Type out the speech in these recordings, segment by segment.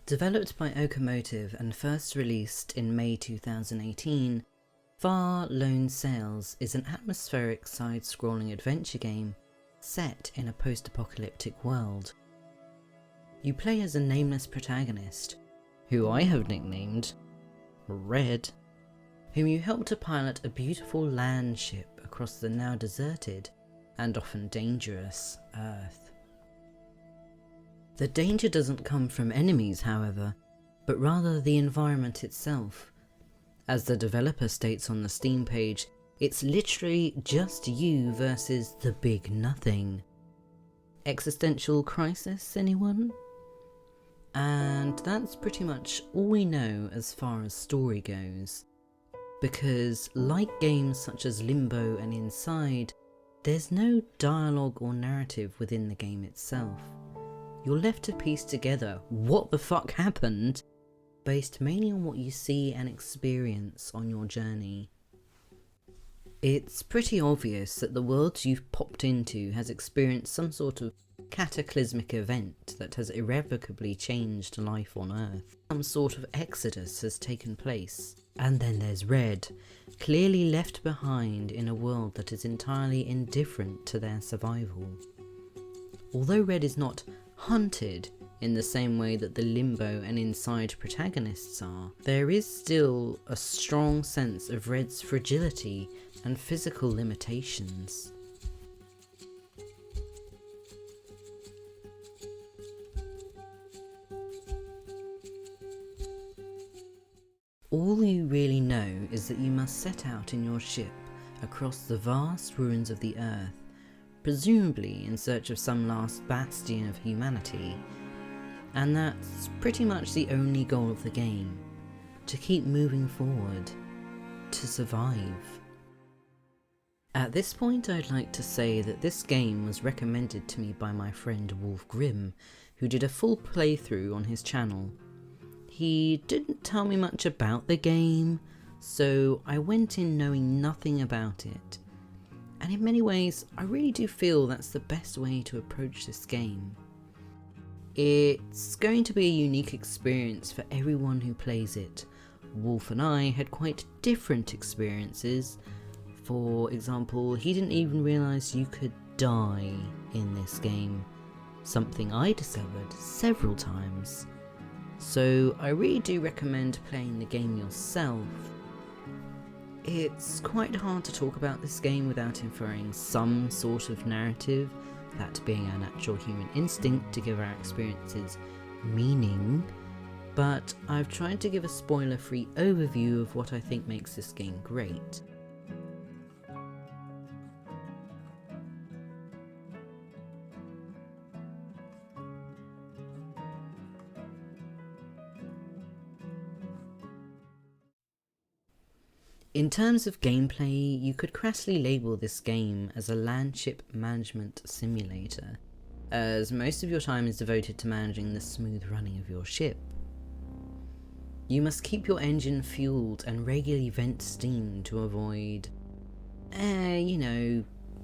Developed by Okomotive and first released in May 2018, Far Lone Sails is an atmospheric side-scrolling adventure game set in a post-apocalyptic world. You play as a nameless protagonist, who I have nicknamed Red, whom you help to pilot a beautiful landship across the now deserted and often dangerous Earth. The danger doesn't come from enemies, however, but rather the environment itself. As the developer states on the Steam page, it's literally just you versus the big nothing. Existential crisis, anyone? And that's pretty much all we know as far as story goes. Because, like games such as Limbo and Inside, there's no dialogue or narrative within the game itself. You're left to piece together what the fuck happened, based mainly on what you see and experience on your journey. It's pretty obvious that the world you've popped into has experienced some sort of cataclysmic event that has irrevocably changed life on Earth. Some sort of exodus has taken place. And then there's Red, clearly left behind in a world that is entirely indifferent to their survival. Although Red is not hunted in the same way that the Limbo and Inside protagonists are, there is still a strong sense of Red's fragility and physical limitations. All you really know is that you must set out in your ship across the vast ruins of the Earth, presumably in search of some last bastion of humanity, and that's pretty much the only goal of the game, to keep moving forward, to survive. At this point I'd like to say that this game was recommended to me by my friend Wolfgrim, who did a full playthrough on his channel. He didn't tell me much about the game, so I went in knowing nothing about it. And in many ways, I really do feel that's the best way to approach this game. It's going to be a unique experience for everyone who plays it. Wolf and I had quite different experiences. For example, he didn't even realise you could die in this game, something I discovered several times. So I really do recommend playing the game yourself. It's quite hard to talk about this game without inferring some sort of narrative, that being our natural human instinct to give our experiences meaning, but I've tried to give a spoiler-free overview of what I think makes this game great. In terms of gameplay, you could crassly label this game as a landship management simulator, as most of your time is devoted to managing the smooth running of your ship. You must keep your engine fueled and regularly vent steam to avoid,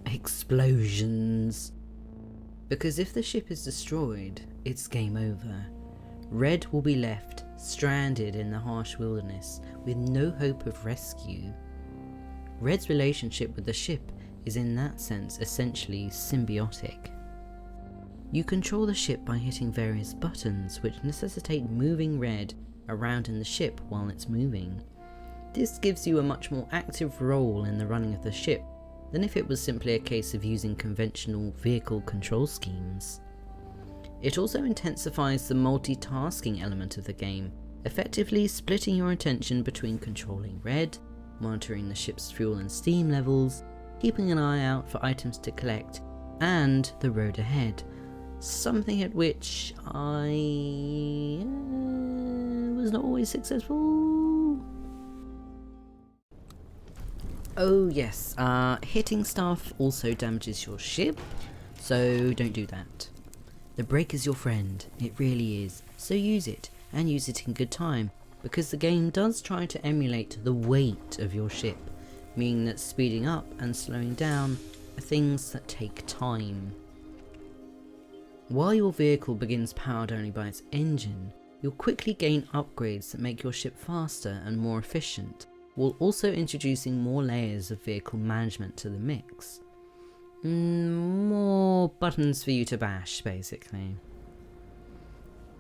explosions. Because if the ship is destroyed, it's game over. Red will be left stranded in the harsh wilderness with no hope of rescue. Red's relationship with the ship is in that sense essentially symbiotic. You control the ship by hitting various buttons which necessitate moving Red around in the ship while it's moving. This gives you a much more active role in the running of the ship than if it was simply a case of using conventional vehicle control schemes. It also intensifies the multitasking element of the game, effectively splitting your attention between controlling Red, monitoring the ship's fuel and steam levels, keeping an eye out for items to collect, and the road ahead, something at which I was not always successful. Oh yes, hitting stuff also damages your ship, so don't do that. The brake is your friend, it really is, so use it, and use it in good time, because the game does try to emulate the weight of your ship, meaning that speeding up and slowing down are things that take time. While your vehicle begins powered only by its engine, you'll quickly gain upgrades that make your ship faster and more efficient, while also introducing more layers of vehicle management to the mix. More buttons for you to bash, basically.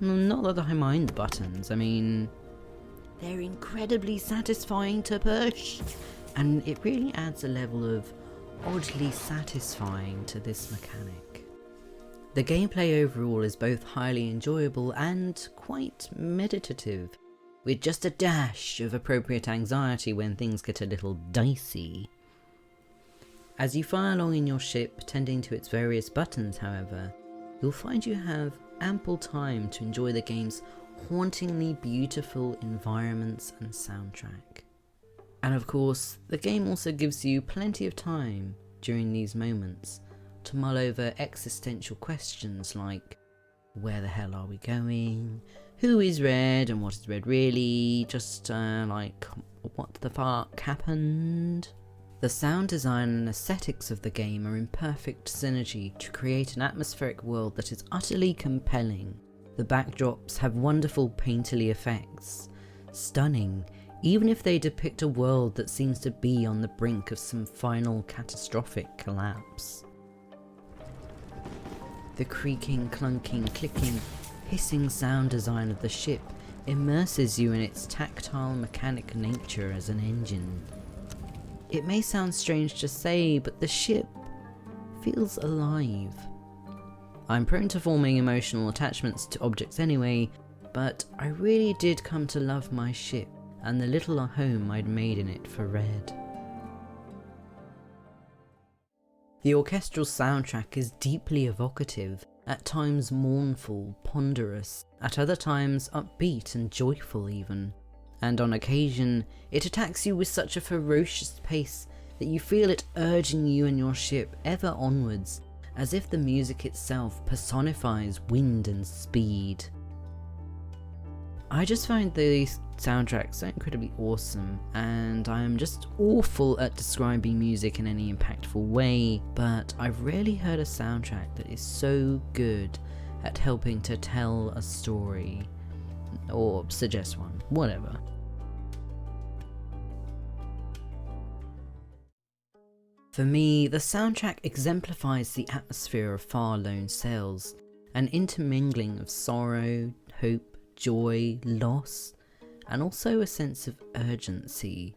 Not that I mind the buttons, I mean, they're incredibly satisfying to push, and it really adds a level of oddly satisfying to this mechanic. The gameplay overall is both highly enjoyable and quite meditative, with just a dash of appropriate anxiety when things get a little dicey. As you fire along in your ship, tending to its various buttons, however, you'll find you have ample time to enjoy the game's hauntingly beautiful environments and soundtrack. And of course, the game also gives you plenty of time during these moments to mull over existential questions like, where the hell are we going? Who is Red and what is Red really? Just like, what the fuck happened? The sound design and aesthetics of the game are in perfect synergy to create an atmospheric world that is utterly compelling. The backdrops have wonderful painterly effects, stunning, even if they depict a world that seems to be on the brink of some final catastrophic collapse. The creaking, clunking, clicking, hissing sound design of the ship immerses you in its tactile mechanic nature as an engine. It may sound strange to say, but the ship feels alive. I'm prone to forming emotional attachments to objects anyway, but I really did come to love my ship and the little home I'd made in it for Red. The orchestral soundtrack is deeply evocative, at times mournful, ponderous, at other times upbeat and joyful even. And on occasion, it attacks you with such a ferocious pace that you feel it urging you and your ship ever onwards, as if the music itself personifies wind and speed. I just find the soundtrack so incredibly awesome, and I am just awful at describing music in any impactful way, but I've rarely heard a soundtrack that is so good at helping to tell a story, or suggest one, whatever. For me, the soundtrack exemplifies the atmosphere of Far Lone Sails, an intermingling of sorrow, hope, joy, loss, and also a sense of urgency,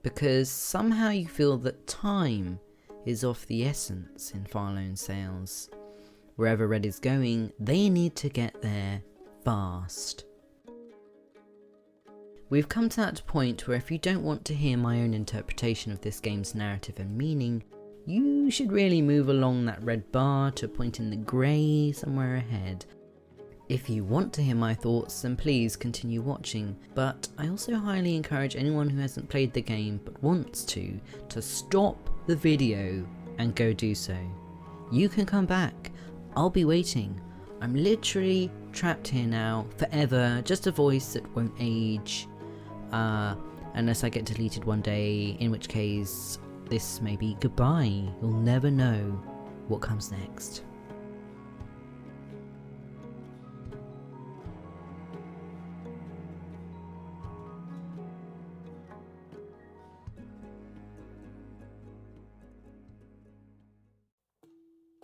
because somehow you feel that time is of the essence in Far Lone Sails. Wherever Red is going, they need to get there fast. We've come to that point where if you don't want to hear my own interpretation of this game's narrative and meaning, you should really move along that red bar to a point in the grey somewhere ahead. If you want to hear my thoughts, then please continue watching, but I also highly encourage anyone who hasn't played the game but wants to stop the video and go do so. You can come back, I'll be waiting. I'm literally trapped here now, forever, just a voice that won't age. Unless I get deleted one day, in which case this may be goodbye. You'll never know what comes next.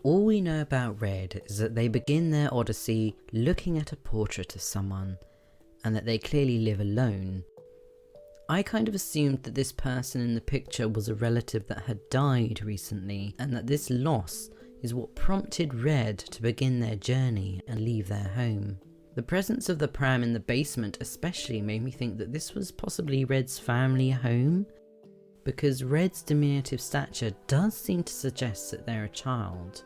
All we know about Red is that they begin their odyssey looking at a portrait of someone, and that they clearly live alone. I kind of assumed that this person in the picture was a relative that had died recently, and that this loss is what prompted Red to begin their journey and leave their home. The presence of the pram in the basement especially made me think that this was possibly Red's family home, because Red's diminutive stature does seem to suggest that they're a child.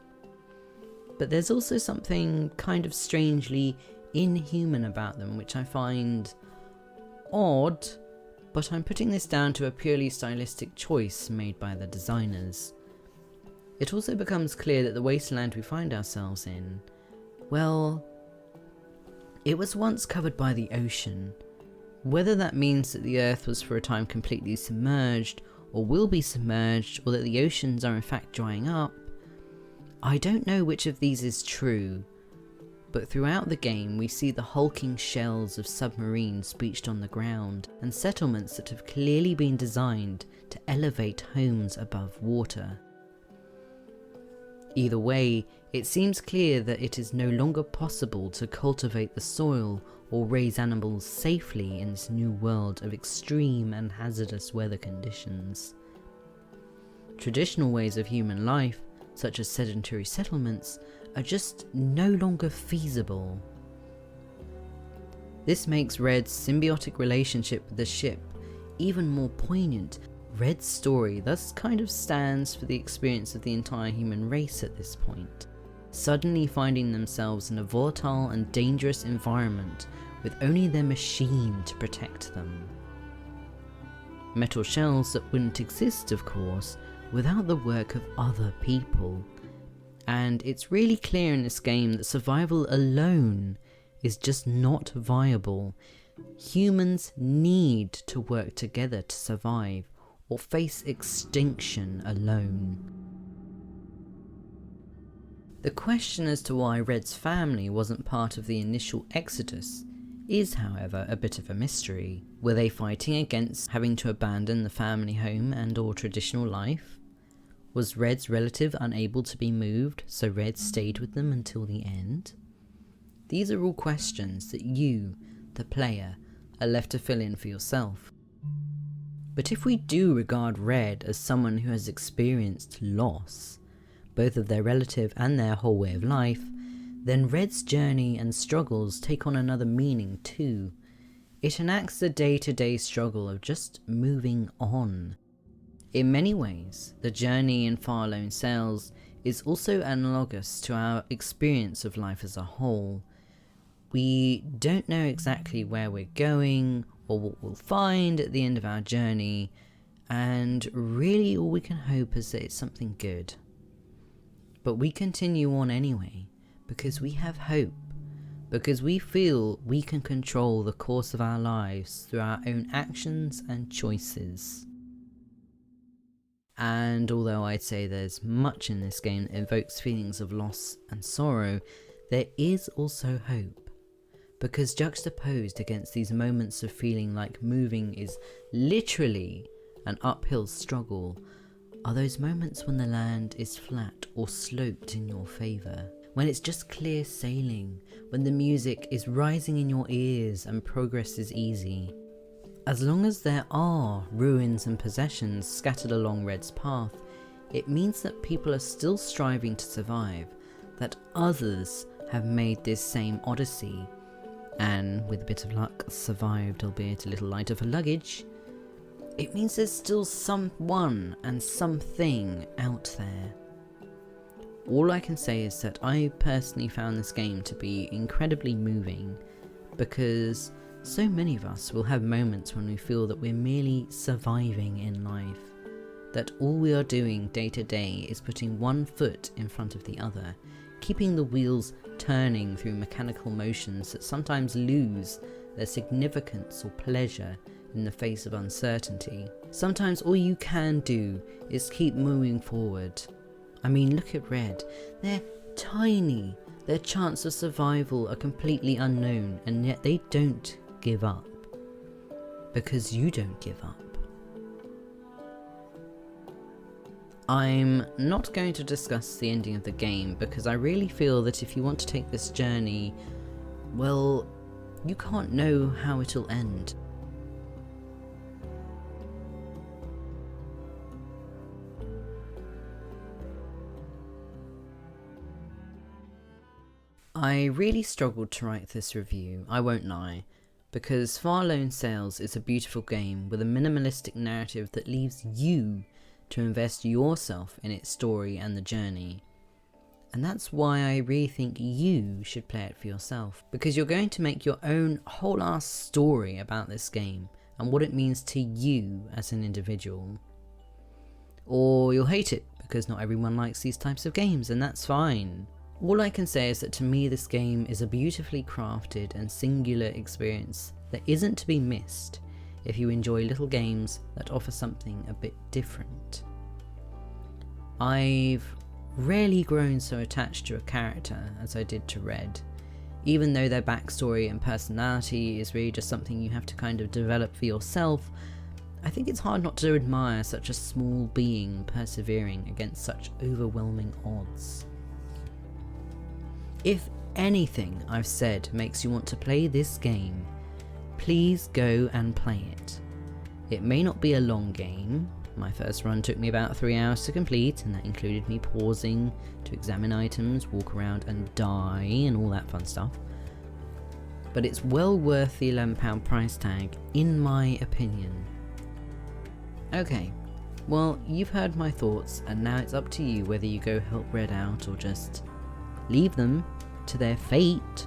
But there's also something kind of strangely inhuman about them, which I find odd, but I'm putting this down to a purely stylistic choice made by the designers. It also becomes clear that the wasteland we find ourselves in, well, it was once covered by the ocean. Whether that means that the Earth was for a time completely submerged, or will be submerged, or that the oceans are in fact drying up, I don't know which of these is true, But throughout the game we see the hulking shells of submarines beached on the ground, and settlements that have clearly been designed to elevate homes above water. Either way, it seems clear that it is no longer possible to cultivate the soil or raise animals safely in this new world of extreme and hazardous weather conditions. Traditional ways of human life, such as sedentary settlements, are just no longer feasible. This makes Red's symbiotic relationship with the ship even more poignant. Red's story thus kind of stands for the experience of the entire human race at this point, suddenly finding themselves in a volatile and dangerous environment with only their machine to protect them. Metal shells that wouldn't exist, of course, without the work of other people. And it's really clear in this game that survival alone is just not viable. Humans need to work together to survive, or face extinction alone. The question as to why Red's family wasn't part of the initial exodus is, however, a bit of a mystery. Were they fighting against having to abandon the family home and or traditional life? Was Red's relative unable to be moved, so Red stayed with them until the end? These are all questions that you, the player, are left to fill in for yourself. But if we do regard Red as someone who has experienced loss, both of their relative and their whole way of life, then Red's journey and struggles take on another meaning too. It enacts the day-to-day struggle of just moving on. In many ways, the journey in Far Lone Sails is also analogous to our experience of life as a whole. We don't know exactly where we're going or what we'll find at the end of our journey, and really all we can hope is that it's something good. But we continue on anyway, because we have hope, because we feel we can control the course of our lives through our own actions and choices. And although I'd say there's much in this game that evokes feelings of loss and sorrow, there is also hope. Because juxtaposed against these moments of feeling like moving is literally an uphill struggle, are those moments when the land is flat or sloped in your favour, when it's just clear sailing, when the music is rising in your ears and progress is easy. As long as there are ruins and possessions scattered along Red's path, it means that people are still striving to survive, that others have made this same odyssey, and with a bit of luck survived, albeit a little lighter for luggage. It means there's still someone and something out there. All I can say is that I personally found this game to be incredibly moving, because so many of us will have moments when we feel that we're merely surviving in life, that all we are doing day to day is putting one foot in front of the other, keeping the wheels turning through mechanical motions that sometimes lose their significance or pleasure in the face of uncertainty. Sometimes all you can do is keep moving forward. I mean, look at Red. They're tiny. Their chance of survival are completely unknown, and yet they don't give up. Because you don't give up. I'm not going to discuss the ending of the game, because I really feel that if you want to take this journey, well, you can't know how it'll end. I really struggled to write this review, I won't lie, because Far Lone Sails is a beautiful game with a minimalistic narrative that leaves you to invest yourself in its story and the journey. And that's why I really think you should play it for yourself, because you're going to make your own whole ass story about this game and what it means to you as an individual. Or you'll hate it, because not everyone likes these types of games, and that's fine. All I can say is that to me this game is a beautifully crafted and singular experience that isn't to be missed if you enjoy little games that offer something a bit different. I've rarely grown so attached to a character as I did to Red. even though their backstory and personality is really just something you have to kind of develop for yourself, I think it's hard not to admire such a small being persevering against such overwhelming odds. If anything I've said makes you want to play this game, please go and play it. It may not be a long game. My first run took me about 3 hours to complete, and that included me pausing to examine items, walk around and die and all that fun stuff. But it's well worth the £11 price tag, in my opinion. Okay, well, you've heard my thoughts, and now it's up to you whether you go help Red out or just leave them to their fate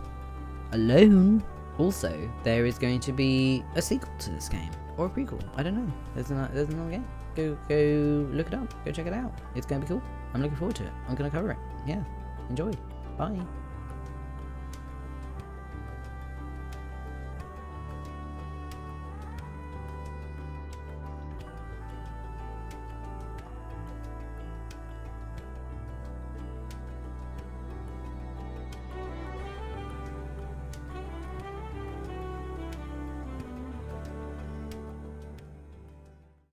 alone. Also, there is going to be a sequel to this game, or a prequel, I don't know. There's another game. Go look it up, go check it out. It's going to be cool. I'm looking forward to it. I'm going to cover it. Yeah, enjoy. Bye.